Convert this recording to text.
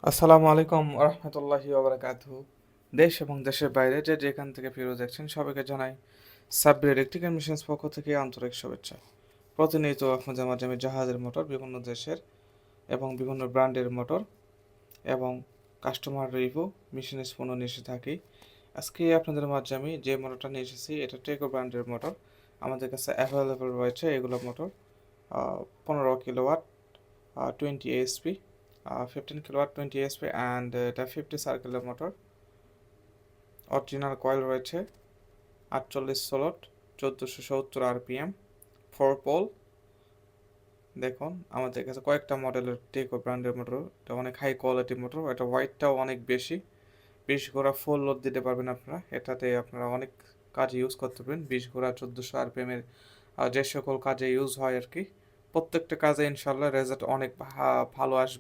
আসসালামু আলাইকুম রহমতুল্লাহি ওবরাকাতুহু। দেশ এবং দেশের বাইরে যে যেখান থেকে ভিডিও দেখছেন সবাইকে জানাই সাব্বির ইলেকট্রিক্যাল মেশিনস পক্ষ থেকে আন্তরিক শুভেচ্ছা। প্রতিনিয়ত আপনাদের মাঝে আমি জাহাজের মোটর বিভিন্ন দেশের এবং বিভিন্ন ব্র্যান্ডের মোটর এবং কাস্টমার রিভিউ মেশিনের পণ্য নিয়ে এসে থাকি। আজকে আপনাদের মাঝে আমি যে মোটরটা নিয়ে এসেছি এটা টেকো ব্র্যান্ডের মোটর। আমাদের কাছে অ্যাভেলেবল রয়েছে এগুলো motor 15 kilowatt, 20 ASP, 15 kilowatt 20 ASP and এটা 50 সার্কেলের মোটর। অরিজিনাল কয়েল রয়েছে, 48 স্লট, 1470 RPM, 4 পোল। দেখুন আমাদের কাছে কয়েকটা মডেলের টেকো ব্র্যান্ডের মোটর, এটা অনেক হাই কোয়ালিটি মোটর। এটা ওয়াইটটাও অনেক বেশি, 20 ঘোড়া ফুল লোড দিতে পারবেন আপনারা। এটাতে আপনারা অনেক কাজে ইউজ করতে পারবেন। 20 ঘোড়া 1400 RPM এর যে সকল কাজে ইউজ হয় আর কি, প্রত্যেকটা কাজে ইনশাল্লাহ রেজাল্ট অনেক ভালো আসবে।